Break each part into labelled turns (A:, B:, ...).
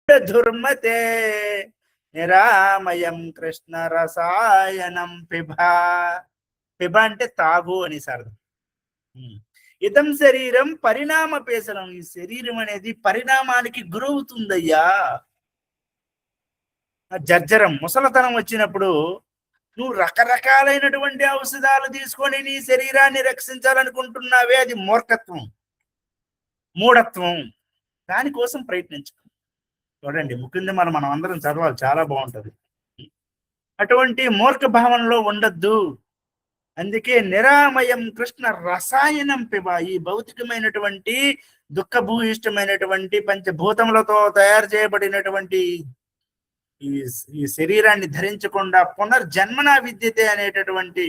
A: దుర్మతే నిరామయం కృష్ణ రసాయనం పిభ. పిభ అంటే తాగు అని అర్థం. ఇదం శరీరం పరిణామ పేసరం. ఈ శరీరం అనేది పరిణామానికి గురవుతుందయ్యా. జర్జరం ముసలతనం వచ్చినప్పుడు నువ్వు రకరకాలైనటువంటి ఔషధాలు తీసుకొని నీ శరీరాన్ని రక్షించాలనుకుంటున్నావే, అది మూర్ఖత్వం, మూఢత్వం. దానికోసం ప్రయత్నించు. చూడండి, ముఖ్యంగా మనం అందరం చదవాలి, చాలా బాగుంటది. అటువంటి మూర్ఖ భావనలో ఉండద్దు. అందుకే నిరామయం కృష్ణ రసాయనం పిబ. ఈ భౌతికమైనటువంటి దుఃఖభూయిష్టమైనటువంటి పంచభూతములతో తయారు చేయబడినటువంటి ఈ శరీరాన్ని ధరించకుండా పునర్జన్మన విద్యతే అనేటటువంటి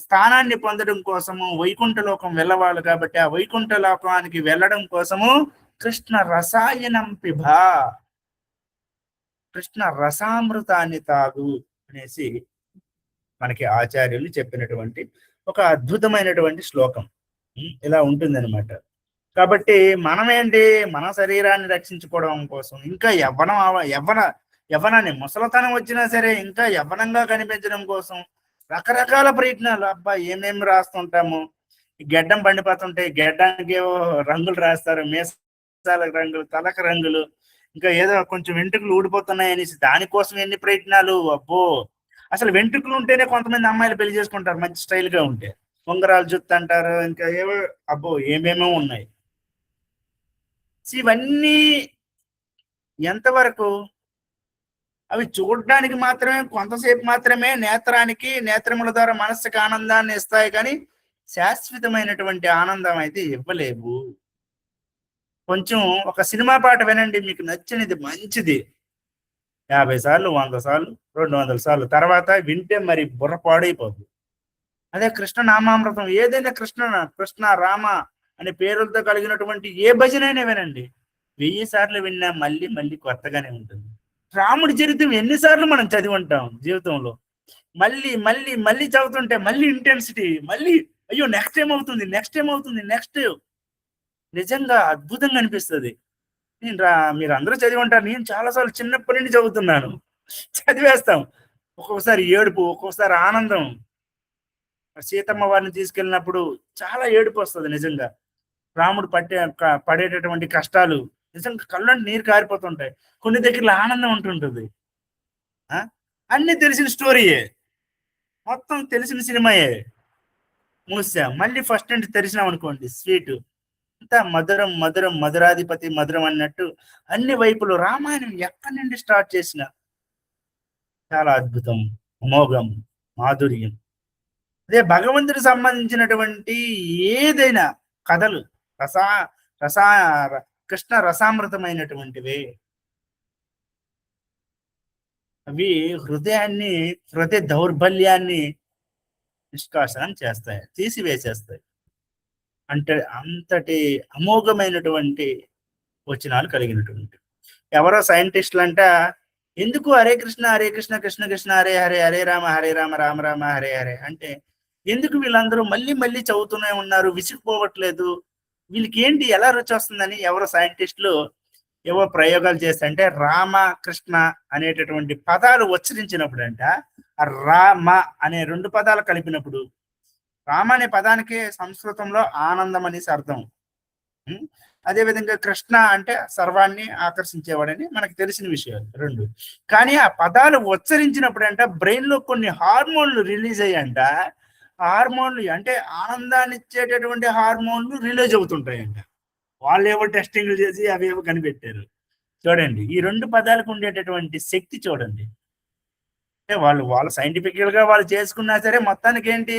A: స్థానాన్ని పొందడం కోసము వైకుంఠ లోకం వెళ్ళవాలి. కాబట్టి ఆ వైకుంఠ లోకానికి వెళ్ళడం కోసము కృష్ణ రసాయనం పిభ, కృష్ణ రసామృతాన్ని తాగు అనేసి మనకి ఆచార్యులు చెప్పినటువంటి ఒక అద్భుతమైనటువంటి శ్లోకం. ఇలా ఉంటుందన్నమాట. కాబట్టి మనమేంటి, మన శరీరాన్ని రక్షించుకోవడం కోసం, ఇంకా యవ్వనాన్ని ముసలతనం వచ్చినా సరే ఇంకా యవ్వనంగా కనిపించడం కోసం రకరకాల ప్రయత్నాలు. అబ్బా, ఏమేమి రాస్తుంటాము. గెడ్డం పండిపోతుంటే గెడ్డానికి ఏవో రంగులు రాస్తారు, మీసాలకు రంగులు, తలకు రంగులు, ఇంకా ఏదో కొంచెం వెంట్రుకలు ఊడిపోతున్నాయి అనేసి దానికోసం ఎన్ని ప్రయత్నాలు. అబ్బో, అసలు వెంట్రుకలు ఉంటేనే కొంతమంది అమ్మాయిలు పెళ్లి చేసుకుంటారు మంచి స్టైల్ గా ఉంటే. ఉంగరాలు జుత్తు అంటారు, ఇంకా ఏవో, అబ్బో ఏమేమో ఉన్నాయి. ఇవన్నీ ఎంతవరకు? అవి చూడడానికి మాత్రమే, కొంతసేపు మాత్రమే నేత్రానికి, నేత్రముల ద్వారా మనస్సుకి ఆనందాన్ని ఇస్తాయి, కానీ శాశ్వతమైనటువంటి ఆనందం అయితే ఇవ్వలేవు. కొంచెం ఒక సినిమా పాట వినండి, మీకు నచ్చినది మంచిది, 50 సార్లు, 100 సార్లు, 200 సార్లు తర్వాత వింటే మరి బుర్ర పాడైపోద్ది. అదే కృష్ణ నామామృతం, ఏదైనా కృష్ణ రామ అనే పేరులతో కలిగినటువంటి ఏ భజనైనా వినండి, 1000 సార్లు విన్నా మళ్ళీ మళ్ళీ కొత్తగానే ఉంటుంది. రాముడి చరిత్ర ఎన్నిసార్లు మనం చదివి ఉంటాం జీవితంలో, మళ్ళీ మళ్ళీ మళ్ళీ చదువుతుంటే మళ్ళీ ఇంటెన్సిటీ, మళ్ళీ అయ్యో నెక్స్ట్ ఏమవుతుంది, నెక్స్ట్ నిజంగా అద్భుతంగా అనిపిస్తుంది. మీరు అందరూ చదివి ఉంటారు, నేను చాలాసార్లు చిన్నప్పటి నుండి చదువుతున్నాను, చదివేస్తాం. ఒక్కొక్కసారి ఏడుపు, ఒక్కొక్కసారి ఆనందం. సీతమ్మ వారిని తీసుకెళ్ళినప్పుడు చాలా ఏడుపు వస్తుంది నిజంగా. రాముడు పడేటటువంటి కష్టాలు నిజంగా కళ్ళంటే నీరు కారిపోతుంటాయి. కొన్ని దగ్గరలో ఆనందం ఉంటుంటుంది. అన్ని తెలిసిన స్టోరీయే, మొత్తం తెలిసిన సినిమాయే. మూసా మళ్ళీ ఫస్ట్ నుండి తెరిచినాం అనుకోండి, స్వీట్ అంతా మధురం మధురం, మధురాధిపతి మధురం అన్నట్టు అన్ని వైపులు రామాయణం ఎక్కడి నుండి స్టార్ట్ చేసిన చాలా అద్భుతం, అమోఘం, మాధుర్యం. అదే భగవంతుడికి సంబంధించినటువంటి ఏదైనా కథలు కృష్ణ రసామృతమైనటువంటివి. అవి హృదయ దౌర్బల్యాన్ని నిష్కాసనం చేస్తాయి, తీసివేసేస్తాయి. అంటే అంతటి అమోఘమైనటువంటి వచనాలు కలిగినటువంటి. ఎవరో సైంటిస్టులు అంట, ఎందుకు హరే కృష్ణ కృష్ణ కృష్ణ హరే హరే, హరే రామ రామ రామ హరే హరే అంటే ఎందుకు వీళ్ళందరూ మళ్ళీ మళ్ళీ చదువుతూనే ఉన్నారు, విసిగిపోవట్లేదు, వీళ్ళకి ఏంటి, ఎలా రుచి వస్తుందని ఎవరో సైంటిస్టులు ఏవో ప్రయోగాలు చేస్తే రామ కృష్ణ అనేటటువంటి పదాలు ఉచ్చరించినప్పుడు అంట, ఆ రామ అనే 2 పదాలు కలిపినప్పుడు, రామ అనే పదానికి సంస్కృతంలో ఆనందం అనేసి అర్థం. అదేవిధంగా కృష్ణ అంటే సర్వాన్ని ఆకర్షించేవాడని మనకు తెలిసిన విషయాలు 2. కానీ ఆ పదాలు ఉచ్చరించినప్పుడు అంట బ్రెయిన్ లో కొన్ని హార్మోన్లు రిలీజ్ అయ్యంట. హార్మోన్లు అంటే ఆనందాన్ని ఇచ్చేటటువంటి హార్మోన్లు రిలీజ్ అవుతుంటాయంట. వాళ్ళు ఏవో టెస్టింగ్లు చేసి అవేవో కనిపెట్టారు. చూడండి, ఈ 2 పదాలకు ఉండేటటువంటి శక్తి చూడండి. అంటే వాళ్ళు సైంటిఫికల్ గా వాళ్ళు చేసుకున్నా సరే, మొత్తానికి ఏంటి,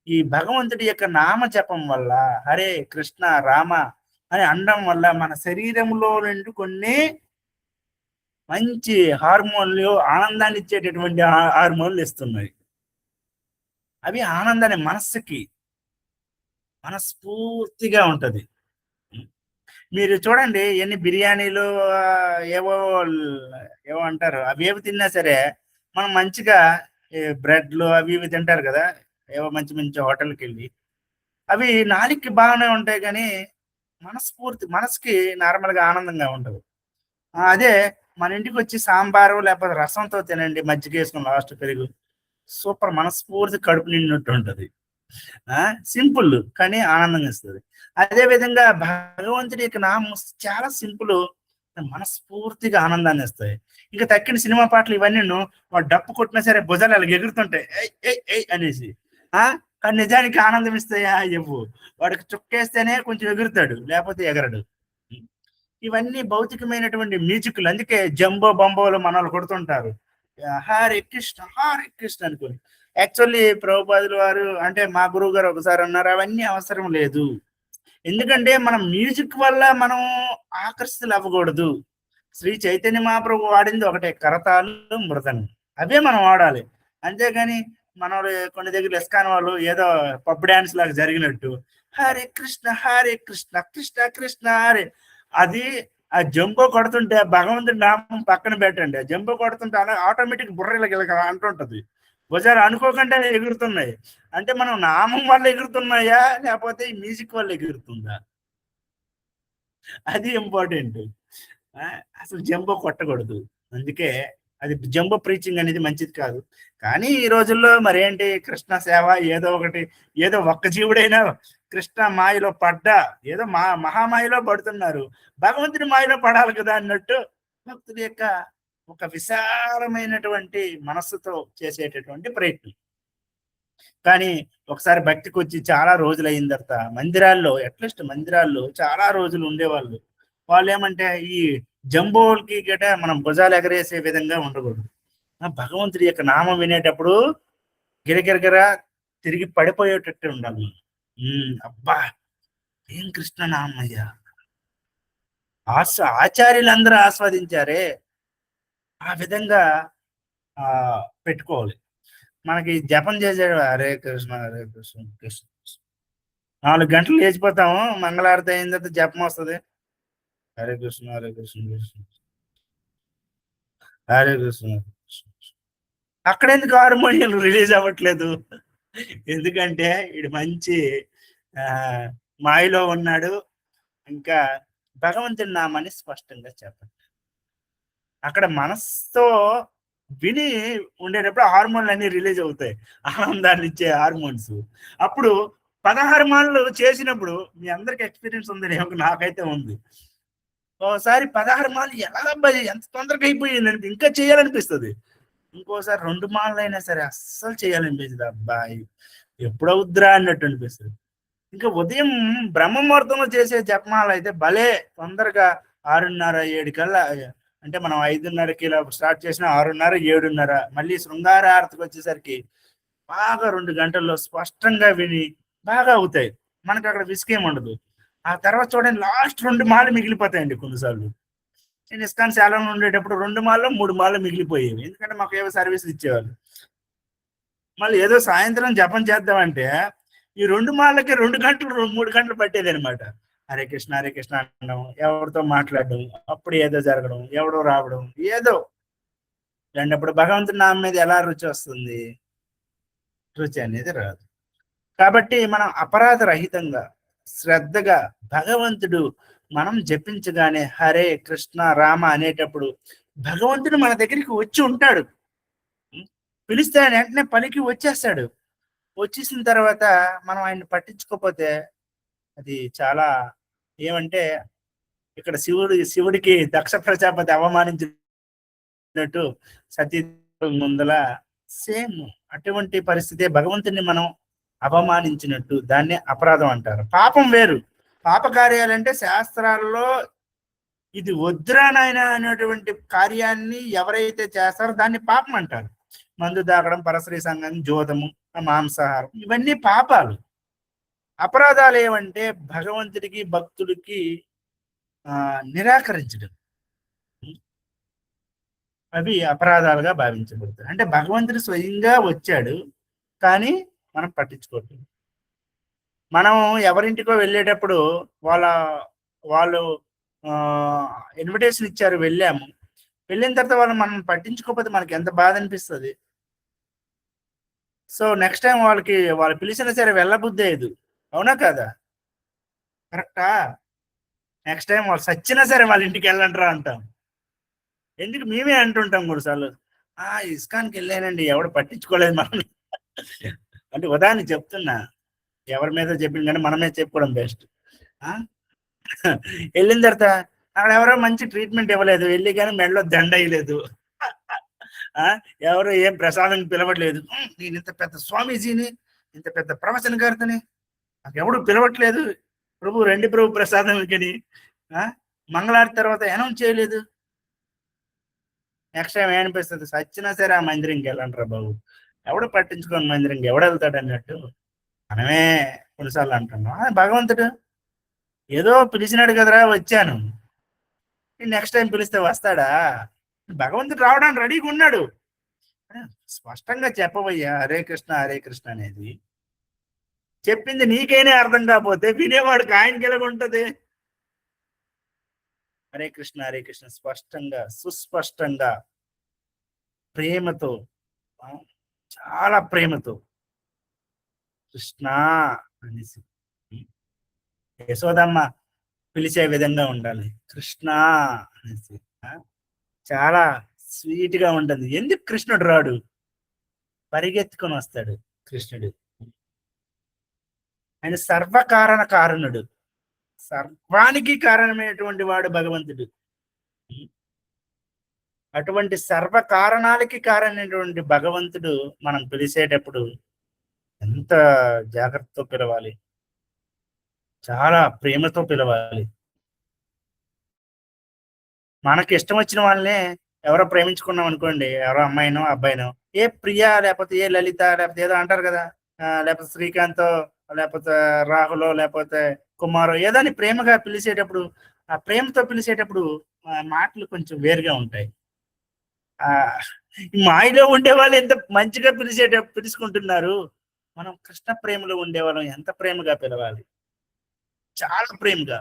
A: ఈ భగవంతుడి యొక్క నామ జపం వల్ల, హరే కృష్ణ రామ అని అనడం వల్ల మన శరీరంలో నుండి కొన్ని మంచి హార్మోన్లు, ఆనందాన్ని ఇచ్చేటటువంటి హార్మోన్లు ఇస్తున్నాయి. అవి ఆనందాన్ని మనస్సుకి మనస్ఫూర్తిగా ఉంటది. మీరు చూడండి, ఎన్ని బిర్యానీలు ఏవో అంటారు, అవి ఏవి తిన్నా సరే మనం మంచిగా బ్రెడ్లు అవి ఇవి తింటారు కదా, ఏవో మంచి మంచి హోటల్కి వెళ్ళి, అవి నాలుగుకి బాగానే ఉంటాయి, కానీ మనస్కి నార్మల్గా ఆనందంగా ఉండదు. అదే మన ఇంటికి వచ్చి సాంబారు లేకపోతే రసంతో తినండి, మజ్జిగ వేసుకుని లాస్ట్ పెరుగు, సూపర్, మనస్ఫూర్తి కడుపు నిండినట్టు ఉంటుంది. సింపుల్ కానీ ఆనందంగా ఇస్తుంది. అదే విధంగా భగవంతుడి యొక్క నామం చాలా సింపుల్, మనస్ఫూర్తిగా ఆనందాన్ని ఇస్తాయి. ఇంకా తక్కిన సినిమా పాటలు ఇవన్నీ వాడు డప్పు కొట్టినా సరే భుజాలు అలాగ ఎగురుతుంటాయి, ఏయ్ ఏయ్ ఏయ్ అనేసి. కానీ నిజానికి ఆనందం ఇస్తాయా ఇవ్వు. వాడికి చుక్కేస్తేనే కొంచెం ఎగురుతాడు, లేకపోతే ఎగరడు. ఇవన్నీ భౌతికమైనటువంటి మ్యూజిక్లు. అందుకే జంబో బంబోలు మనల్ని కొడుతుంటారు, హరే కృష్ణ అనుకుని. యాక్చువల్లీ ప్రభుపాదుల వారు అంటే మా గురువు గారు ఒకసారి అన్నారు, అవన్నీ అవసరం లేదు. ఎందుకంటే మనం మ్యూజిక్ వల్ల మనం ఆకర్షితులు అవ్వకూడదు. శ్రీ చైతన్య మహాప్రభు వాడింది ఒకటే, కరతాళం మృదంగం, అవే మనం వాడాలి. అంతేగాని మన కొన్ని దగ్గర ఇస్కాన్ వాళ్ళు ఏదో పబ్ డాన్స్ లాగా జరిగినట్టు హరే కృష్ణ కృష్ణ కృష్ణ హరే, అది ఆ జంబో కొడుతుంటే భగవంతుడి నామం పక్కన పెట్టండి, ఆ జంబో కొడుతుంటే అలా ఆటోమేటిక్ బుర్రలకి అంటుంటది, భుజాలు అనుకోకుండా ఎగురుతున్నాయి. అంటే మనం నామం వల్ల ఎగురుతున్నాయా లేకపోతే ఈ మ్యూజిక్ వల్ల ఎగురుతుందా, అది ఇంపార్టెంట్. అసలు జంబో కొట్టకూడదు. అందుకే అది జంబో ప్రీచింగ్ అనేది మంచిది కాదు. కానీ ఈ రోజుల్లో మరేంటి, కృష్ణ సేవ ఏదో ఒకటి, ఏదో ఒక్క జీవుడైనా కృష్ణ మాయలో పడ్డా ఏదో మహామాయలో పడుతున్నారు, భగవంతుడి మాయలో పడాలి కదా అన్నట్టు భక్తుల యొక్క ఒక విశాలమైనటువంటి మనస్సుతో చేసేటటువంటి ప్రయత్నం. కానీ ఒకసారి భక్తికి వచ్చి చాలా రోజులు అయిన తర్వాత మందిరాల్లో, అట్లీస్ట్ మందిరాల్లో చాలా రోజులు ఉండేవాళ్ళు, వాళ్ళు ఏమంటే ఈ జంబోలకి గట మనం భుజాలు ఎగరేసే విధంగా ఉండకూడదు. భగవంతుడి యొక్క నామం వినేటప్పుడు గిరగిరగిర తిరిగి పడిపోయేటట్టు ఉండాలి. అబ్బా ఏం కృష్ణ నామయ్యా, ఆచార్యులందరూ ఆస్వాదించారే, ఆ విధంగా పెట్టుకోవాలి. మనకి జపం చేసాడు హరే కృష్ణ కృష్ణ 4 గంటలు లేచిపోతాము, మంగళారతి అయిన తర్వాత జపం వస్తుంది, హరే కృష్ణ కృష్ణ హరే కృష్ణ. అక్కడెందుకు హార్మోనియం రిలీజ్ అవ్వట్లేదు? ఎందుకంటే వీడు మంచి మాయలో ఉన్నాడు. ఇంకా భగవంతుని నామాన్ని స్పష్టంగా చెప్పండి. అక్కడ మనస్సుతో విని ఉండేటప్పుడు హార్మోన్లు అన్ని రిలీజ్ అవుతాయి, ఆనందాన్ని ఇచ్చే హార్మోన్స్. అప్పుడు 16 మాలలు చేసినప్పుడు మీ అందరికి ఎక్స్పీరియన్స్ ఉంది, నాకైతే ఉంది. ఒకసారి 16 మాలలు ఎలా ఎంత తొందరగా అయిపోయిందంటే ఇంకా చేయాలనిపిస్తుంది. ఇంకోసారి 2 మాలలు అయినా సరే అస్సలు చేయాలనిపిస్తుంది, అబ్బాయి ఎప్పుడవుద్దురా అన్నట్టు అనిపిస్తుంది. ఇంకా ఉదయం బ్రహ్మ ముహూర్తంలో చేసే జపమాలు అయితే భలే తొందరగా 6:30 7 కల్లా, అంటే మనం 5:30కి ఇలా స్టార్ట్ చేసిన 6:30 7:30, మళ్ళీ శృంగార ఆరతికి వచ్చేసరికి బాగా 2 గంటల్లో స్పష్టంగా విని బాగా అవుతాయి. మనకు అక్కడ విసుకేం ఉండదు. ఆ తర్వాత చూడండి లాస్ట్ 2 మాలు మిగిలిపోతాయండి కొన్నిసార్లు. నేను ఇస్కాన్ శాలలో ఉండేటప్పుడు 2 మాల్లో 3 మాల్లో మిగిలిపోయేవి, ఎందుకంటే మాకు ఏవో సర్వీసులు ఇచ్చేవాళ్ళు. మళ్ళీ ఏదో సాయంత్రం జపం చేద్దామంటే ఈ 2 మాలకి 2 గంటలు 3 గంటలు పట్టేది అనమాట. హరే కృష్ణ అనడం, ఎవరితో మాట్లాడడం, అప్పుడు ఏదో జరగడం, ఎవడో రావడం, ఏదో అప్పుడు భగవంతుడి నామం మీద ఎలా రుచి వస్తుంది? రుచి అనేది రాదు. కాబట్టి మనం అపరాధ రహితంగా శ్రద్ధగా భగవంతుడు మనం జపించగానే హరే కృష్ణ రామ అనేటప్పుడు భగవంతుడు మన దగ్గరికి వచ్చి ఉంటాడు. పిలిస్తే ఆయన వెంటనే పలికి వచ్చేస్తాడు. వచ్చేసిన తర్వాత మనం ఆయన్ని పట్టించుకోకపోతే అది చాలా ఏమంటే, ఇక్కడ శివుడికి దక్ష ప్రజాపతి అవమానించినట్టు సతీ ముందల సేమ్ అటువంటి పరిస్థితి, భగవంతుని మనం అవమానించినట్టు, దాన్ని అపరాధం అంటారు. పాపం వేరు, పాప కార్యాలంటే శాస్త్రాల్లో ఇది వద్దురా నాయన అనేటువంటి కార్యాన్ని ఎవరైతే చేస్తారో దాన్ని పాపం అంటారు. మందు తాగడం, పరశ్రీ సంఘం, జోదము, మాంసాహారం, ఇవన్నీ పాపాలు. అపరాధాలు ఏమంటే భగవంతుడికి భక్తుడికి నిరాకరించడం, అవి అపరాధాలుగా భావించబడతాయి. అంటే భగవంతుడు స్వయంగా వచ్చాడు కానీ మనం పట్టించుకోవట్లేదు. మనం ఎవరింటికో వెళ్ళేటప్పుడు వాళ్ళు ఇన్విటేషన్ ఇచ్చారు, వెళ్ళాము, వెళ్ళిన తర్వాత వాళ్ళు మనం పట్టించుకోకపోతే మనకి ఎంత బాధ అనిపిస్తుంది. సో నెక్స్ట్ టైం వాళ్ళు పిలిచినా సరే వెళ్ళబుద్ధి లేదు, అవునా కదా? కరెక్టా? నెక్స్ట్ టైం వాళ్ళు సచ్చినా సరే వాళ్ళ ఇంటికి వెళ్ళంటారా అంటాం. ఎందుకు మేమే అంటుంటాం కొన్నిసార్లు, ఇస్కాన్కి వెళ్ళానండి, ఎవడు పట్టించుకోలేదు మనం. అంటే ఉదాహరణ చెప్తున్నా, ఎవరి మీద చెప్పింది కానీ మన మీద చెప్పుకోవడం బెస్ట్. వెళ్ళిన తర్వాత అక్కడ ఎవరో మంచి ట్రీట్మెంట్ ఇవ్వలేదు, వెళ్ళి కానీ మెడలో దండ వేయలేదు, ఎవరు ఏం ప్రసాదం పిలవట్లేదు. నేను ఇంత పెద్ద స్వామీజీని, ఇంత పెద్ద ప్రవచనకర్తని, నాకు ఎవడు పిలవట్లేదు, ప్రభు రండి ప్రభు ప్రసాదం కని మంగళారతి తర్వాత అనౌన్స్ చేయలేదు. నెక్స్ట్ టైం ఏమనిపిస్తుంది, సచ్చినా సరే ఆ మందిరంకి వెళ్ళండి రా బాబు, ఎవడు పట్టించుకోని మందిరంకి ఎవడు వెళ్తాడు అన్నట్టు మనమే కొన్నిసార్లు అంటున్నాం. భగవంతుడు ఏదో పిలిచినాడు కదరా వచ్చాను, నెక్స్ట్ టైం పిలిస్తే వస్తాడా? భగవంతుడు రావడానికి రెడీగా ఉన్నాడు. స్పష్టంగా చెప్పవయ్యా హరే కృష్ణ అనేది. చెప్పింది నీకైనా అర్థం కాకపోతే వినేవాడికి ఆయనకి ఎలాగుంటది? హరే కృష్ణ స్పష్టంగా సుస్పష్టంగా ప్రేమతో, చాలా ప్రేమతో కృష్ణ అనేసి యశోదమ్మ పిలిచే విధంగా ఉండాలి, కృష్ణ అనేసి. చాలా స్వీట్ గా ఉంటుంది. ఎందుకు కృష్ణుడు రాడు? పరిగెత్తుకొని వస్తాడు కృష్ణుడు. ఆయన సర్వకారణ కారణుడు, సర్వానికి కారణమైనటువంటి వాడు భగవంతుడు. అటువంటి సర్వ కారణాలకి కారణమైనటువంటి భగవంతుడు మనం పిలిచేటప్పుడు ఎంత జాగ్రత్తతో పిలవాలి, చాలా ప్రేమతో పిలవాలి. మనకి ఇష్టం వచ్చిన వాళ్ళనే ఎవరో ప్రేమించుకున్నాం అనుకోండి, ఎవరో అమ్మాయినో అబ్బాయినో, ఏ ప్రియా లేకపోతే ఏ లలిత లేకపోతే ఏదో అంటారు కదా, లేకపోతే శ్రీకాంత్ లేకపోతే రాహులో లేకపోతే కుమారో ఏదో అని ప్రేమగా పిలిచేటప్పుడు, ఆ ప్రేమతో పిలిచేటప్పుడు మాటలు కొంచెం వేరుగా ఉంటాయి. మాయలో ఉండేవాళ్ళు ఎంత మంచిగా పిలుచుకుంటున్నారు, మనం కృష్ణ ప్రేమలో ఉండేవాళ్ళం ఎంత ప్రేమగా పిలవాలి, చాలా ప్రేమగా,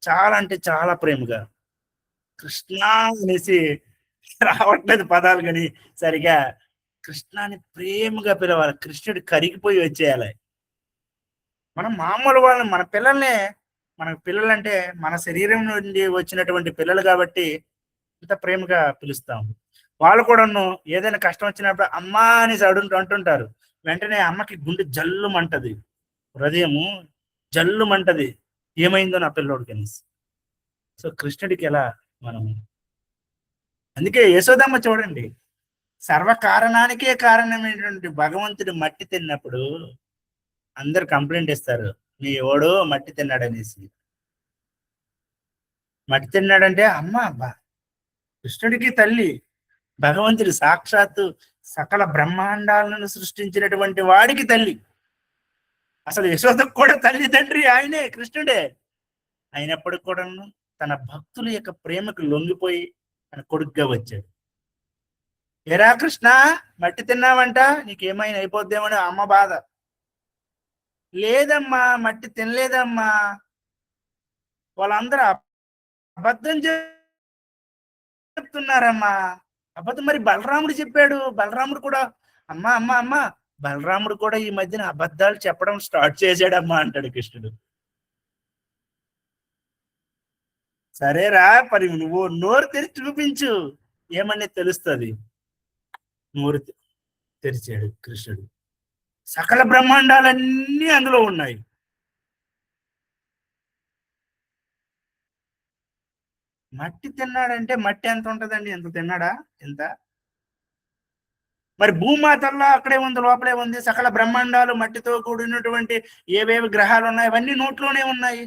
A: చాలా అంటే చాలా ప్రేమగా. కృష్ణ అనేసి రావట్లేదు పదాలు కానీ సరిగా, కృష్ణాని ప్రేమగా పిలవాలి, కృష్ణుడు కరిగిపోయి వచ్చేయాలి. మనం మామూలు వాళ్ళని, మన పిల్లల్నే, మన పిల్లలంటే మన శరీరం నుండి వచ్చినటువంటి పిల్లలు కాబట్టి ఇంత ప్రేమగా పిలుస్తాం. వాళ్ళు కూడాను ఏదైనా కష్టం వచ్చినప్పుడు అమ్మా అనేసి అంటుంటారు. వెంటనే అమ్మకి గుండె జల్లుమంటది, హృదయము జల్లుమంటది, ఏమైందో నా పిల్లోడికి అనేసి. సో కృష్ణుడికి ఎలా మనం, అందుకే యశోదమ్మ చూడండి, సర్వకారణానికే కారణమైనటువంటి భగవంతుడు మట్టి తిన్నప్పుడు అందరు కంప్లైంట్ ఇస్తారు, మీ ఓడు మట్టి తిన్నాడనేసి. మట్టి తిన్నాడంటే అమ్మ కృష్ణుడికి తల్లి, భగవంతుడు సాక్షాత్తు సకల బ్రహ్మాండాలను సృష్టించినటువంటి వాడికి తల్లి. అసలు యశోదకు కూడా తల్లి తండ్రి ఆయనే, కృష్ణుడే. అయినప్పటికి కూడా తన భక్తుల యొక్క ప్రేమకు లొంగిపోయి తన కొడుకుగా వచ్చాడు. ఎరా కృష్ణ మట్టి తిన్నావంట, నీకేమైనా అయిపోద్దేమని అమ్మ బాధ. లేదమ్మా మట్టి తినలేదమ్మా, వాళ్ళందరూ అబద్ధం చెప్తున్నారమ్మా. అబద్ధం మరి బలరాముడు చెప్పాడు, బలరాముడు కూడా అమ్మ బలరాముడు కూడా ఈ మధ్యన అబద్ధాలు చెప్పడం స్టార్ట్ చేశాడమ్మా అంటాడు కృష్ణుడు. సరేరా మరి నువ్వు నోరు తెరిచి చూపించు, ఏమని తెలుస్తుంది. నోరు తెరిచాడు కృష్ణుడు, సకల బ్రహ్మాండాలన్నీ అందులో ఉన్నాయి. మట్టి తిన్నాడంటే మట్టి ఎంత ఉంటుందండి, ఎంత తిన్నాడా, ఎంత? మరి భూమాతల్లో అక్కడే ఉంది, లోపలే ఉంది. సకల బ్రహ్మాండాలు మట్టితో కూడినటువంటి ఏవేవి గ్రహాలు ఉన్నాయి అవన్నీ నోట్లోనే ఉన్నాయి.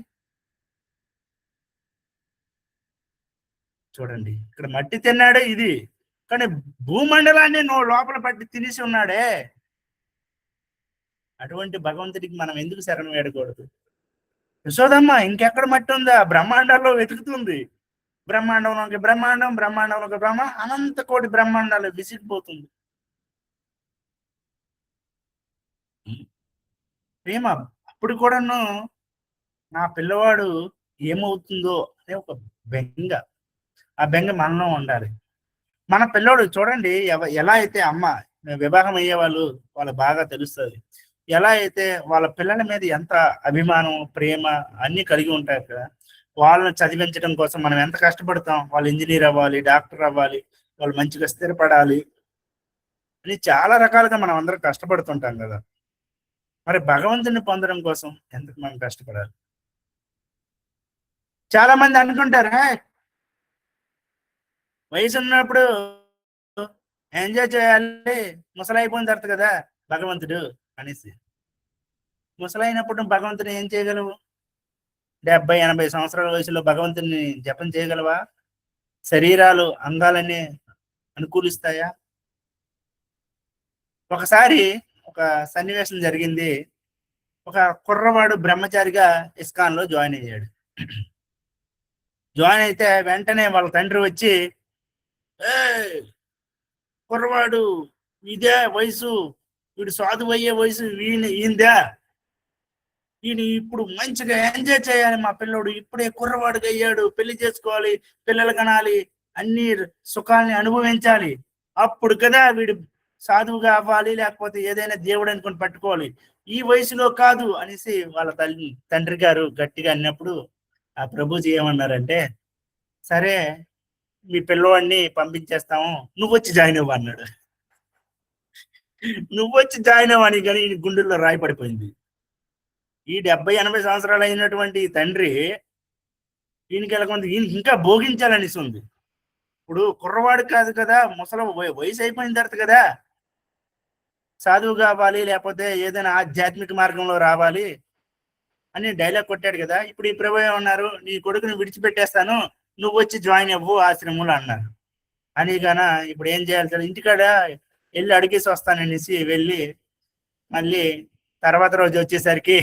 A: చూడండి, ఇక్కడ మట్టి తిన్నాడే ఇది, కానీ భూమండలాన్ని లోపల పట్టి తినేసి ఉన్నాడే. అటువంటి భగవంతుడికి మనం ఎందుకు శరణం వేడకూడదు? యశోదమ్మ ఇంకెక్కడ మట్టి ఉందా, బ్రహ్మాండాల్లో వెతుకుతుంది. బ్రహ్మాండంలోకి బ్రహ్మాండంలోకి అనంత కోటి బ్రహ్మాండాలు విసిగిపోతుంది. ప్రేమ అప్పుడు కూడాను నా పిల్లవాడు ఏమవుతుందో అనే ఒక బెంగ, ఆ బెంగ మనలో ఉండాలి. మన పిల్లోడు చూడండి, ఎలా అయితే అమ్మ వివాహం అయ్యే వాళ్ళు బాగా తెలుస్తుంది, ఎలా అయితే వాళ్ళ పిల్లల మీద ఎంత అభిమానం ప్రేమ అన్ని కలిగి ఉంటారు కదా. వాళ్ళని చదివించడం కోసం మనం ఎంత కష్టపడతాం. వాళ్ళు ఇంజనీర్ అవ్వాలి, డాక్టర్ అవ్వాలి, వాళ్ళు మంచిగా స్థిరపడాలి అని చాలా రకాలుగా మనం అందరం కష్టపడుతుంటాం కదా. మరి భగవంతుని పొందడం కోసం ఎందుకు మనం కష్టపడాలి? చాలా మంది అనుకుంటారు, వయసు ఉన్నప్పుడు ఎంజాయ్ చేయాలి, ముసలైపోయిన తర్వాత కదా భగవంతుడు అనేసి. ముసలైనప్పుడు నువ్వు భగవంతుని ఏం చేయగలవు? 70-80 సంవత్సరాల వయసులో భగవంతుని జపం చేయగలవా? శరీరాలు అంగాలన్నీ అనుకూలిస్తాయా? ఒకసారి ఒక సన్నివేశం జరిగింది. ఒక కుర్రవాడు బ్రహ్మచారిగా ఇస్కాన్ లో జాయిన్ అయ్యాడు. జాయిన్ అయితే వెంటనే వాళ్ళ తండ్రి వచ్చి, ఏ కుర్రవాడు, ఇదే వయసు, వీడు సాధువు అయ్యే వయసు ఈయనదా, ఈయన ఇప్పుడు మంచిగా ఎంజాయ్ చేయాలి, మా పిల్లోడు ఇప్పుడే కుర్రవాడుగా అయ్యాడు, పెళ్లి చేసుకోవాలి, పిల్లలు కనాలి, అన్ని సుఖాలని అనుభవించాలి, అప్పుడు కదా వీడు సాధువుగా అవ్వాలి, లేకపోతే ఏదైనా దేవుడు అనుకుని పట్టుకోవాలి, ఈ వయసులో కాదు అనేసి వాళ్ళ తండ్రి గారు గట్టిగా అన్నప్పుడు ఆ ప్రభుజీ ఏమన్నారంటే, సరే మీ పిల్లవాడిని పంపించేస్తాము, నువ్వు వచ్చి జాయిన్ అవ్వ అన్నాడు. నువ్వు వచ్చి జాయిన్ అవ్వని కానీ ఈ గుండెల్లో రాయి పడిపోయింది. ఈ 70-80 సంవత్సరాలు అయినటువంటి తండ్రి ఈయనకి వెళ్ళకుండా ఈయనకి ఇంకా భోగించాలనేసి ఉంది. ఇప్పుడు కుర్రవాడు కాదు కదా, ముసలి వయసు అయిపోయిన తర్వాత కదా సాధువు కావాలి, లేకపోతే ఏదైనా ఆధ్యాత్మిక మార్గంలో రావాలి అని డైలాగ్ కొట్టాడు కదా. ఇప్పుడు ఈ ప్రభు ఏమన్నారు, నీ కొడుకుని విడిచిపెట్టేస్తాను, నువ్వు వచ్చి జాయిన్ అవ్వు ఆశ్రమంలో అన్నారు. అని గాన ఇప్పుడు ఏం చేయాలి సార్, ఇంటికాడ వెళ్ళి అడిగేసి వస్తాననేసి వెళ్ళి మళ్ళీ తర్వాత రోజు వచ్చేసరికి,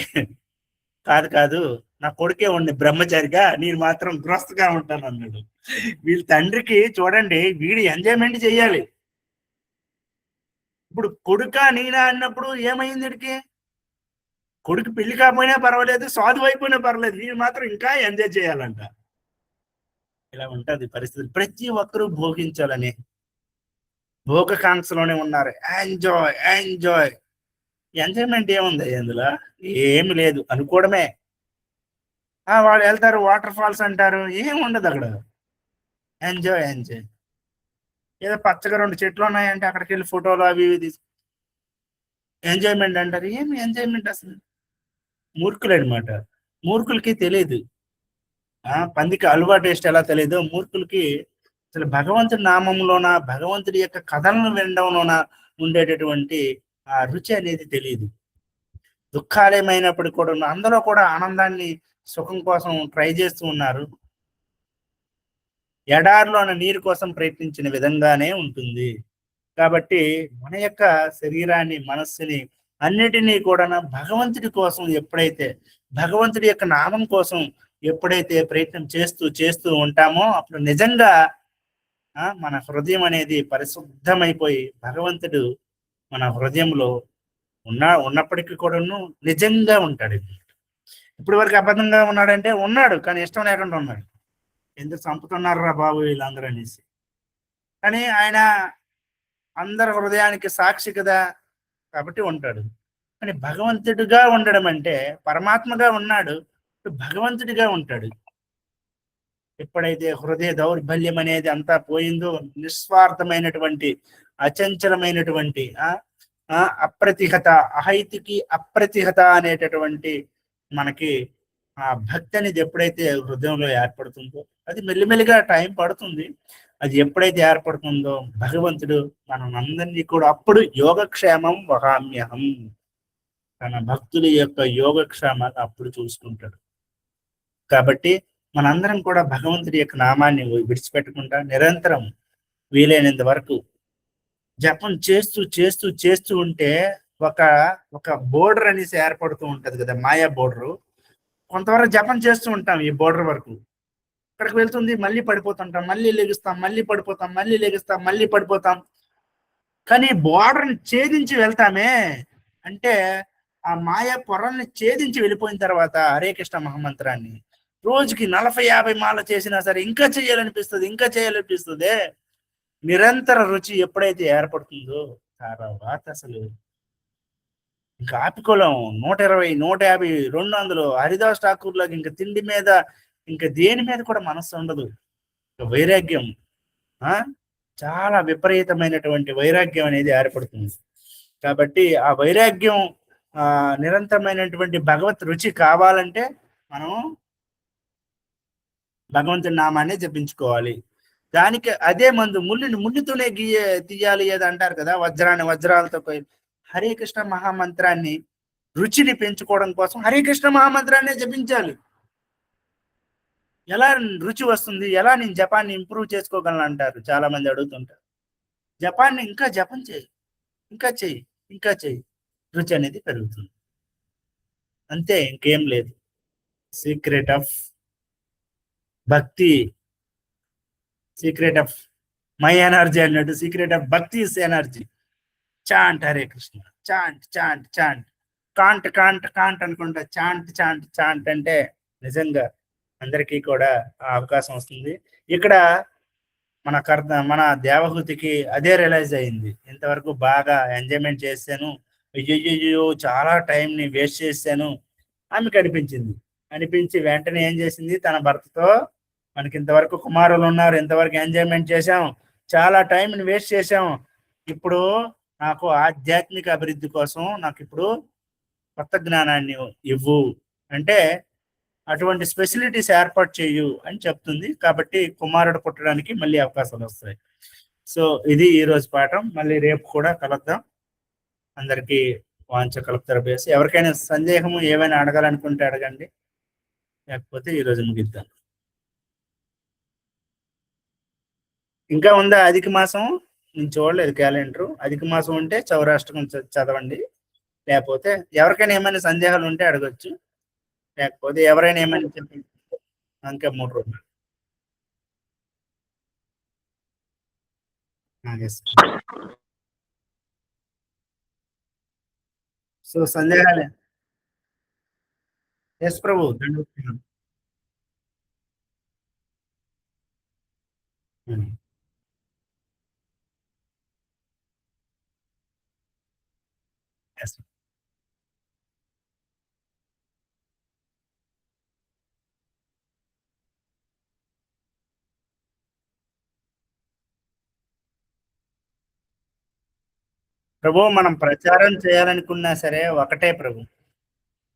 A: కాదు కాదు నా కొడుకే ఉండి బ్రహ్మచారిగా, నేను మాత్రం గృహస్థగా ఉంటాను అన్నాడు. వీళ్ళ తండ్రికి చూడండి, వీడు ఎంజాయ్మెంట్ చెయ్యాలి. ఇప్పుడు కొడుక నేనా అన్నప్పుడు ఏమైంది వీడికి? కొడుకు పెళ్లి కాకపోయినా పర్వాలేదు, సాధువు అయిపోయినా పర్వాలేదు, వీడు మాత్రం ఇంకా ఎంజాయ్ చేయాలంట. ఇలా ఉంటది పరిస్థితి. ప్రతి ఒక్కరూ భోగించాలని భోగకాంక్షలోనే ఉన్నారు. Enjoy enjoy. ఎంజాయ్మెంట్ ఏముంది అందులో? ఏమి లేదు, అనుకోవడమే. వాళ్ళు వెళ్తారు, వాటర్ ఫాల్స్ అంటారు, ఏముండదు అక్కడ. Enjoy enjoy. ఏదో పచ్చగా 2 చెట్లు ఉన్నాయంటే అక్కడికి వెళ్ళి ఫోటోలు అవి ఇవి తీసు ఎంజాయ్మెంట్ అంటారు. ఏమి ఎంజాయ్మెంట్ అసలు? మూర్ఖులు అనమాట. మూర్ఖులకి తెలియదు. పందికి హల్వా టేస్ట్ ఎలా తెలియదు, మూర్ఖులకి అసలు భగవంతుడి నామంలోన, భగవంతుడి యొక్క కథలను వినడంలోన ఉండేటటువంటి ఆ రుచి అనేది తెలియదు. దుఃఖాలయమైనప్పుడు కూడా అందరూ కూడా ఆనందాన్ని, సుఖం కోసం ట్రై చేస్తూ ఉన్నారు. ఎడారిలోన నీరు కోసం ప్రయత్నించిన విధంగానే ఉంటుంది. కాబట్టి మన యొక్క శరీరాన్ని, మనస్సుని అన్నిటినీ కూడా భగవంతుడి కోసం ఎప్పుడైతే, భగవంతుడి యొక్క నామం కోసం ఎప్పుడైతే ప్రయత్నం చేస్తూ చేస్తూ ఉంటామో, అప్పుడు నిజంగా మన హృదయం అనేది పరిశుద్ధమైపోయి భగవంతుడు మన హృదయంలో ఉన్నప్పటికీ కూడాను నిజంగా ఉంటాడు. ఇప్పటి వరకు అబద్ధంగా ఉన్నాడంటే ఉన్నాడు, కానీ ఇష్టం లేకుండా ఉన్నాడు. ఎందుకు చంపుతున్నారు రా బాబు వీళ్ళందరూ అనేసి. కానీ ఆయన అందరి హృదయానికి సాక్షి కదా, కాబట్టి ఉంటాడు. కానీ భగవంతుడిగా ఉండడం అంటే, పరమాత్మగా ఉన్నాడు, భగవంతుడిగా ఉంటాడు. ఎప్పుడైతే హృదయ దౌర్బల్యం అనేది అంతా పోయిందో, నిస్వార్థమైనటువంటి, అచంచలమైనటువంటి అప్రతిహత, అహైతికి అప్రతిహత అనేటటువంటి మనకి ఆ భక్తి అనేది ఎప్పుడైతే హృదయంలో ఏర్పడుతుందో, అది మెల్లిమెల్లిగా టైం పడుతుంది. అది ఎప్పుడైతే ఏర్పడుతుందో భగవంతుడు మనం అందరినీ కూడా అప్పుడు యోగక్షేమం వహామ్యహం, తన భక్తుల యొక్క యోగక్షేమాన్ని అప్పుడు చూసుకుంటాడు. కాబట్టి మనందరం కూడా భగవంతుడి యొక్క నామాన్ని విడిచిపెట్టకుండా నిరంతరం వీలైనంత వరకు జపం చేస్తూ చేస్తూ చేస్తూ ఉంటే ఒక బోర్డర్ అనేసి ఏర్పడుతూ ఉంటది కదా, మాయా బోర్డరు. కొంతవరకు జపం చేస్తూ ఉంటాం ఈ బోర్డర్ వరకు, అక్కడికి వెళ్తుంది, మళ్ళీ పడిపోతుంటాం, మళ్ళీ లెగుస్తాం, మళ్ళీ పడిపోతాం, మళ్ళీ లెగుస్తాం, మళ్ళీ పడిపోతాం. కానీ బోర్డర్ని ఛేదించి వెళ్తామే అంటే, ఆ మాయా పొరల్ని ఛేదించి వెళ్ళిపోయిన తర్వాత హరే కృష్ణ మహామంత్రాన్ని రోజుకి 40-50 మాల చేసినా సరే ఇంకా చేయాలనిపిస్తుంది, ఇంకా చేయాలనిపిస్తుంది. నిరంతర రుచి ఎప్పుడైతే ఏర్పడుతుందో తర్వాత అసలు ఇంకా ఆపుకోలేం. 120, 150, 200 హరిదాస్ ఠాకూర్ లాగా ఇంకా తిండి మీద ఇంకా దేని మీద కూడా మనస్సు ఉండదు. వైరాగ్యం చాలా విపరీతమైనటువంటి వైరాగ్యం అనేది ఏర్పడుతుంది. కాబట్టి ఆ వైరాగ్యం నిరంతరమైనటువంటి భగవత్ రుచి కావాలంటే మనం భగవంతుని నామాన్ని జపించుకోవాలి. దానికి అదే మందు. ముళ్ళుతోనే తీయాలి ఏదో అంటారు కదా, వజ్రాలతో హరే కృష్ణ మహామంత్రాన్ని రుచిని పెంచుకోవడం కోసం హరే కృష్ణ మహామంత్రాన్ని జపించాలి. ఎలా రుచి వస్తుంది, ఎలా నేను జపాన్ని ఇంప్రూవ్ చేసుకోగలను అంటారు చాలా మంది అడుగుతుంటారు. జపాన్ని ఇంకా జపం చేయి, ఇంకా చెయ్యి, రుచి అనేది పెరుగుతుంది. అంతే, ఇంకేం లేదు. సీక్రెట్ ఆఫ్ భక్తి, సీక్రెట్ ఆఫ్ మై ఎనర్జీ అన్నట్టు, సీక్రెట్ ఆఫ్ భక్తి is energy. Chant Hare Krishna, chant chant chant, can't అనుకుంటా, చాంట్ అంటే నిజంగా అందరికీ కూడా ఆ అవకాశం వస్తుంది. ఇక్కడ మన దేవహూతికి అదే రియలైజ్ అయింది. ఇంతవరకు బాగా ఎంజాయ్మెంట్ చేశాను, అయ్యో చాలా టైంని వేస్ట్ చేశాను ఆమెకు అనిపించి వెంటనే ఏం చేసింది, తన భర్తతో మనకి ఇంతవరకు కుమారులు ఉన్నారు, ఇంతవరకు ఎంజాయ్మెంట్ చేశాం, చాలా టైంని వేస్ట్ చేశాం, ఇప్పుడు నాకు ఆధ్యాత్మిక అభివృద్ధి కోసం నాకు ఇప్పుడు కొత్త జ్ఞానాన్ని ఇవ్వు అంటే అటువంటి స్పెసిలిటీస్ ఏర్పాటు చేయు అని చెప్తుంది. కాబట్టి కుమారుడు పుట్టడానికి మళ్ళీ అవకాశాలు వస్తాయి. సో ఇది ఈరోజు పాఠం. మళ్ళీ రేపు కూడా కలుద్దాం. అందరికీ వాంఛ కలుపుతారు. ఎవరికైనా సందేహము ఏమైనా అడగాలనుకుంటే అడగండి, లేకపోతే ఈరోజు ముగిద్దాం. ఇంకా ఉందా అధిక మాసం? నేను చూడలేదు క్యాలెండర్. అధిక మాసం ఉంటే చౌరాష్టకం చదవండి, లేకపోతే ఎవరికైనా ఏమైనా సందేహాలు ఉంటే అడగచ్చు, లేకపోతే ఎవరైనా ఏమైనా చెప్పండి. ఇంకా 3 రోజులు. సో సందేహాలే. ఎస్ ప్రభు. ప్రభు, మనం ప్రచారం చేయాలనుకున్నా సరే ఒకటే ప్రభు,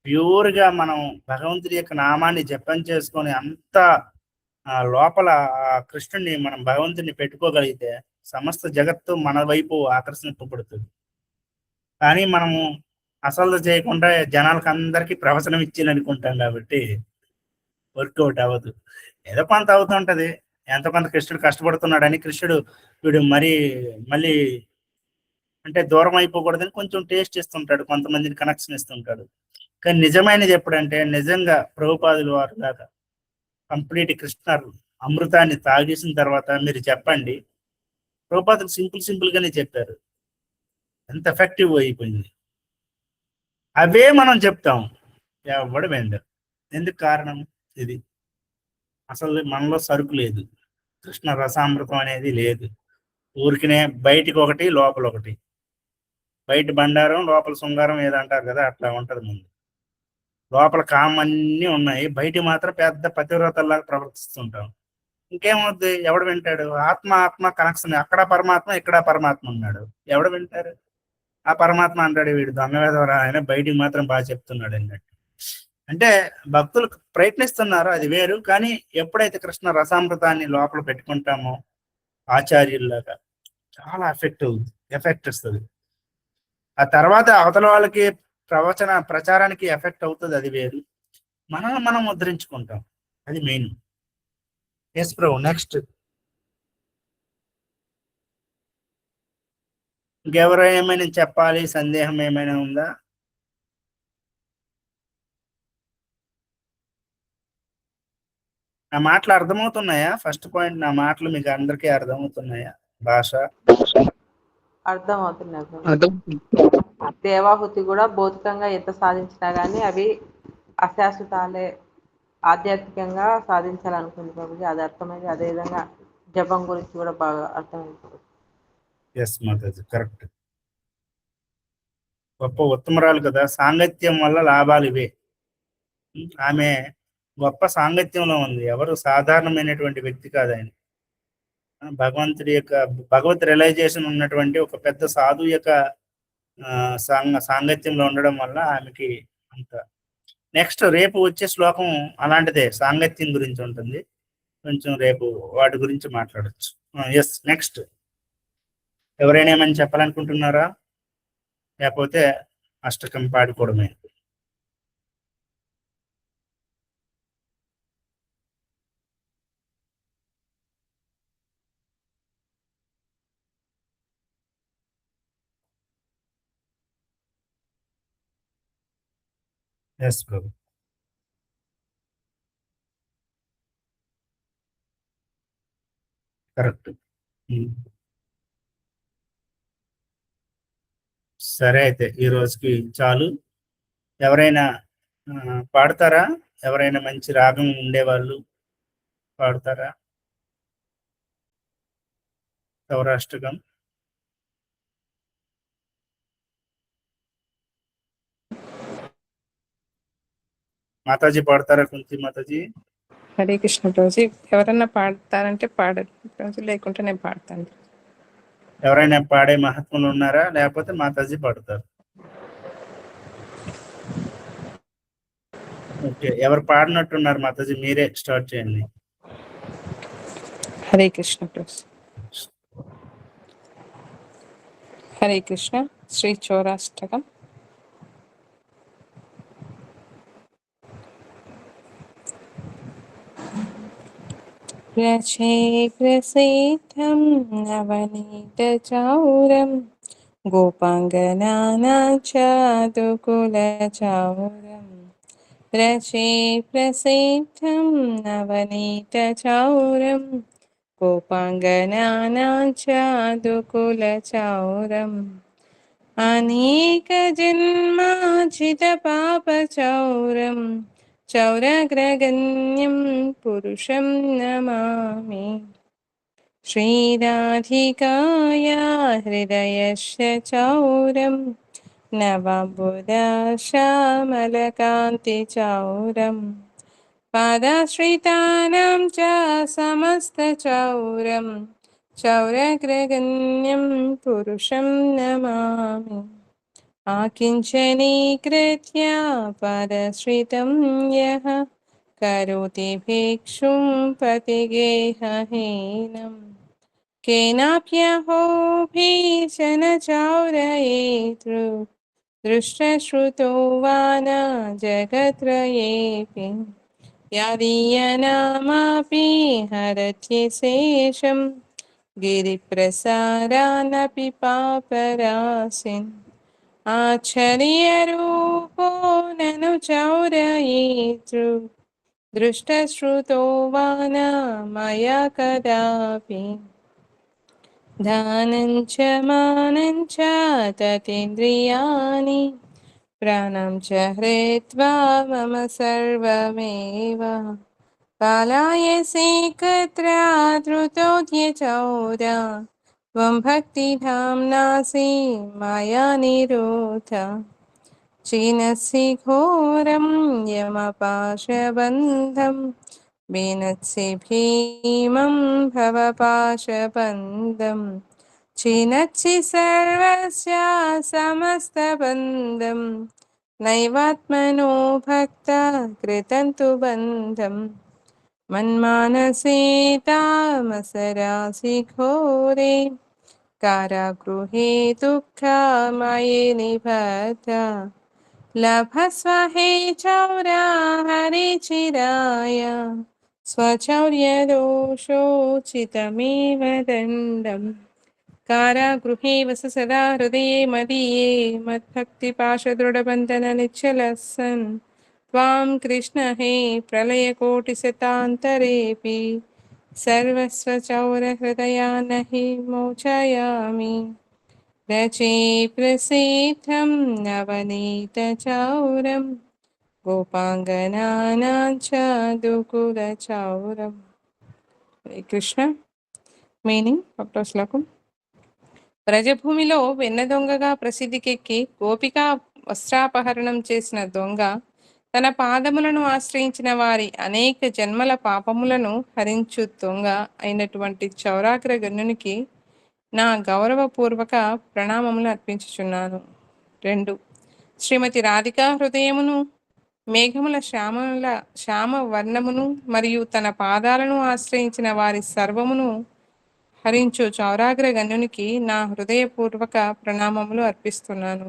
A: ప్యూర్గా మనం భగవంతుడి యొక్క నామాన్ని జపం చేసుకొని అంత లోపల కృష్ణుడిని మనం భగవంతుడిని పెట్టుకోగలిగితే సమస్త జగత్తు మన వైపు ఆకర్షింపబడుతుంది. కానీ మనము అసలు చేయకుండా జనాలకు అందరికీ ప్రవచనం ఇచ్చేయాలనుకుంటాం కాబట్టి వర్కౌట్ అవ్వదు. ఏదో కొంత అవుతుంటది, ఎంత కొంత కృష్ణుడు కష్టపడుతున్నాడని కృష్ణుడు వీడు మళ్ళీ అంటే దూరం అయిపోకూడదని కొంచెం టేస్ట్ ఇస్తుంటాడు, కొంతమందిని కనెక్షన్ ఇస్తుంటాడు. కానీ నిజమైనది ఎప్పుడంటే నిజంగా ప్రభుపాదులు వారు దాకా కంప్లీట్ కృష్ణ అమృతాన్ని తాగేసిన తర్వాత మీరు చెప్పండి. ప్రభుపాదులు సింపుల్ గానే చెప్పారు, ఎంత ఎఫెక్టివ్ అయిపోయింది. అవే మనం చెప్తాం, ఎవడు వెండర్. ఎందుకు కారణం? ఇది అసలు మనలో సరుకు లేదు, కృష్ణ రసామృతం అనేది లేదు. ఊరికినే బయటికి ఒకటి లోపల ఒకటి, బయట బండారం లోపల శృంగారం ఏదంటారు కదా, అట్లా ఉంటది. ముందు లోపల కామన్నీ ఉన్నాయి, బయట మాత్రం పెద్ద పతివ్రతల్లాగా ప్రవర్తిస్తుంటాం. ఇంకేమవుద్ది? ఎవడు వింటాడు? ఆత్మ కనెక్షన్, అక్కడ పరమాత్మ ఇక్కడ పరమాత్మ ఉన్నాడు, ఎవడు వింటారు? ఆ పరమాత్మ అంటాడు వీడు దొంగవేదవరా, ఆయన బయటికి మాత్రం బాగా చెప్తున్నాడు అన్నట్టు. అంటే భక్తులు ప్రయత్నిస్తున్నారు, అది వేరు. కానీ ఎప్పుడైతే కృష్ణ రసామృతాన్ని లోపల పెట్టుకుంటామో ఆచార్యుల్లాగా చాలా ఎఫెక్ట్ వస్తుంది. ఆ తర్వాత అవతల వాళ్ళకి ప్రచారానికి ఎఫెక్ట్ అవుతుంది, అది వేరు. మనం ముద్రించుకుంటాం, అది మెయిన్. ఎస్ ప్రభు. నెక్స్ట్ ఇంకెవరో ఏమైనా చెప్పాలి, సందేహం ఏమైనా ఉందా? నా మాటలు అర్థమవుతున్నాయా? ఫస్ట్ పాయింట్, నా మాటలు మీకు అందరికీ అర్థమవుతున్నాయా? భాష
B: అర్థమవుతున్నాయి. దేవాహుతి కూడా భౌతికంగా ఎంత సాధించినా కానీ అవి అశాశ్వతాలే, ఆధ్యాత్మికంగా సాధించాలనుకుంది కాబట్టి అది అర్థమైంది. అదేవిధంగా జపం గురించి కూడా బాగా అర్థమైంది.
A: Yes Mataji, correct. గొప్ప ఉత్తమరాలు కదా, సాంగత్యం వల్ల లాభాలు ఇవే. ఆమె గొప్ప సాంగత్యంలో ఉంది. ఎవరు సాధారణమైనటువంటి వ్యక్తి కాదు ఆయన. భగవంతుడి యొక్క భగవత్ రియలైజేషన్ ఉన్నటువంటి ఒక పెద్ద సాధువు యొక్క సాంగత్యంలో ఉండడం వల్ల ఆమెకి అంత. నెక్స్ట్ రేపు వచ్చే శ్లోకం అలాంటిదే, సాంగత్యం గురించి ఉంటుంది. కొంచెం రేపు వాటి గురించి మాట్లాడచ్చు. ఎస్, నెక్స్ట్ ఎవరైనా ఏమని చెప్పాలనుకుంటున్నారా? లేకపోతే అష్టకం పాడుకోవడమే. ఎస్ ప్రభు. కరెక్ట్. సరే, అయితే ఈ రోజుకి చాలు. ఎవరైనా పాడతారా? ఎవరైనా మంచి రాగం ఉండేవాళ్ళు పాడతారా? సౌరాష్ట్రకం. మాతాజీ పాడతారా? కుంతి మాతాజీ.
C: హరే కృష్ణ ప్రభుజీ. ఎవరన్నా పాడతారంటే పాడరు ప్రభుజీ, లేకుంటే నేను పాడతాను.
A: ఎవరైనా పాడే మహాత్ములు ఉన్నారా? లేకపోతే మాతాజీ పాడతారు. ఓకే, ఎవరు పాడినట్టున్నారు మాతాజీ? మీరే స్టార్ట్ చేయండి.
C: హరే కృష్ణ ప్రభుజీ. హరే కృష్ణ. శ్రీ చౌరాష్టకం. రచే ప్రసిద్ధం నవనీతచౌరం గోపాంగనానాచాదుకులచౌరం. రచే ప్రసిద్ధం నవనీతచౌరం గోపాంగనానాచాదుకులచౌరం. అనేక జన్మార్జిత పాపచౌరం చౌరగ్రగణ్యం పురుషం నమామి. శ్రీరాధికాయా హృదయస్య చౌరం నవాంబుధశ్యామలకాంతి చౌరం. పాదాశ్రితానాం చ సమస్త చౌరం చౌరగ్రగణ్యం పురుషం నమామి. ఆకించనీకృత్య పదశ్రితం యః కరోతి భిక్షుం పతిగేహహీనం. కేనాప్యహో భీషణచౌరయేతృ దృష్టశ్రుతో వా న జగత్రయేऽపి. యదీయనామాపి హరత్యశేషం గిరిప్రసారానపి పాపరాశిన్. ఆశ్చర్యరూపో నను చౌరయేతృ దృష్టశ్రుతో వా న మయా కదాపి. దానం చ మానం చ తతేంద్రియాణి ప్రాణం చ హృత్వా మమ సర్వమేవ. కాలాయసి కత్రా ధృతోద్యచౌరా త్వం భక్తిధామ్నాసి మయా నిరోధ. చీనసి ఘోరం యమపాశబంధం వినత్సి భీమం భవపాశబంధం. చీనచ్చి సర్వస్య సమస్తబంధం నైవాత్మనో భక్త కృతం తు బంధం. మన్మానసే తామసరాశి ఘోరే కారాగృహే దుఃఖమయే నిబద్ధ. లభస్వ హే చౌరా హరి చిరాయ స్వచౌర్యదోషోచితమేవ దండం. కారాగృహే వస సదా హృదయే మదీయే మద్భక్తిపాశదృఢబంధన నిశ్చలసన్. త్వాం కృష్ణ హే ప్రళయకోటిశతాంతరేపి సర్వస్వచౌరహృదయా నహి మోచయామి. రచే ప్రసిద్ధం నవనీతచౌరం గోపాంగనానాచాదుకులచౌరం. హరే కృష్ణ. మీనింగ్ ఆఫ్ శ్లోకం. బ్రజభూమిలో వెన్న దొంగగా ప్రసిద్ధికెక్కి గోపిక వస్త్రాపహరణం చేసిన దొంగ తన పాదములను ఆశ్రయించిన వారి అనేక జన్మల పాపములను హరించు దొంగ అయినటువంటి చౌరాగ్ర గణ్యునికి నా గౌరవపూర్వక ప్రణామములు అర్పించుచున్నాను. 2. శ్రీమతి రాధికా హృదయమును మేఘముల శ్యామ వర్ణమును మరియు తన పాదాలను ఆశ్రయించిన వారి సర్వమును హరించు చౌరాగ్ర గణ్యునికి నా హృదయపూర్వక ప్రణామములు అర్పిస్తున్నాను.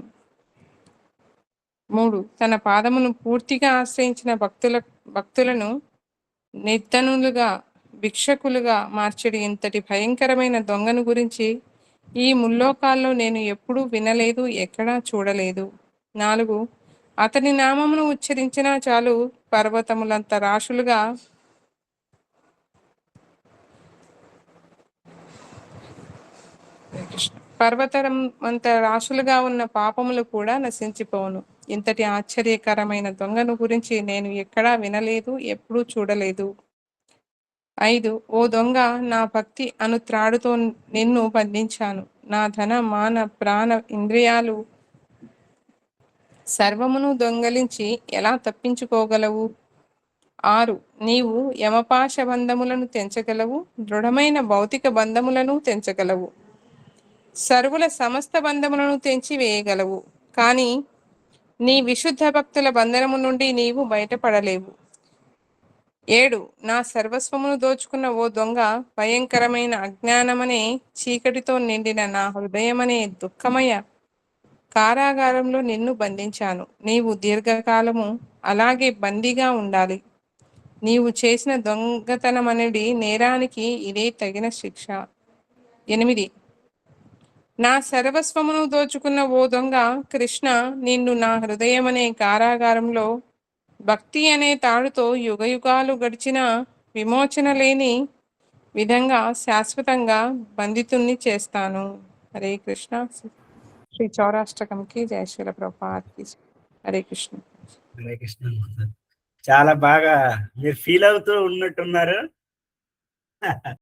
C: 3. తన పాదమును పూర్తిగా ఆశ్రయించిన భక్తులను నిర్ధనులుగా భిక్షకులుగా మార్చడి ఇంతటి భయంకరమైన దొంగను గురించి ఈ ముల్లోకాల్లో నేను ఎప్పుడూ వినలేదు, ఎక్కడా చూడలేదు. 4. అతని నామమును ఉచ్చరించినా చాలు పర్వతములంత రాశులుగా అంత రాశులుగా ఉన్న పాపములు కూడా నశించిపోవును. ఇంతటి ఆశ్చర్యకరమైన దొంగను గురించి నేను ఎక్కడా వినలేదు, ఎప్పుడూ చూడలేదు. 5. ఓ దొంగ, నా భక్తి అను త్రాడుతో నిన్ను బంధించాను. నా ధన మాన ప్రాణ ఇంద్రియాలు సర్వమును దొంగలించి ఎలా తప్పించుకోగలవు? 6. నీవు యమపాశ బంధములను తెంచగలవు, దృఢమైన భౌతిక బంధములను తెంచగలవు, సర్వుల సమస్త బంధములను తెంచి వేయగలవు, కానీ నీ విశుద్ధ భక్తుల బంధనము నుండి నీవు బయటపడలేవు. 7. నా సర్వస్వమును దోచుకున్న ఓ దొంగ, భయంకరమైన అజ్ఞానమనే చీకటితో నిండిన నా హృదయమనే దుఃఖమయ కారాగారంలో నిన్ను బంధించాను. నీవు దీర్ఘకాలము అలాగే బందీగా ఉండాలి. నీవు చేసిన దొంగతనమనేది నేరానికి ఇదే తగిన శిక్ష. 8. నా సర్వస్వమును దోచుకున్న ఓ దొంగ కృష్ణ, నిన్ను నా హృదయమనే కారాగారంలో భక్తి అనే తాడుతో యుగయుగాలు గడిచిన విమోచన లేని విధంగా శాశ్వతంగా బంధితుణ్ణి చేస్తాను. హరే కృష్ణ. శ్రీ చౌరాష్టకంకి జయ శ్రీల ప్రభుపాద్కి. హరే కృష్ణ.
A: హరే కృష్ణ. చాలా బాగా మీరు ఫీల్ అవుతూ ఉన్నట్టున్నారు.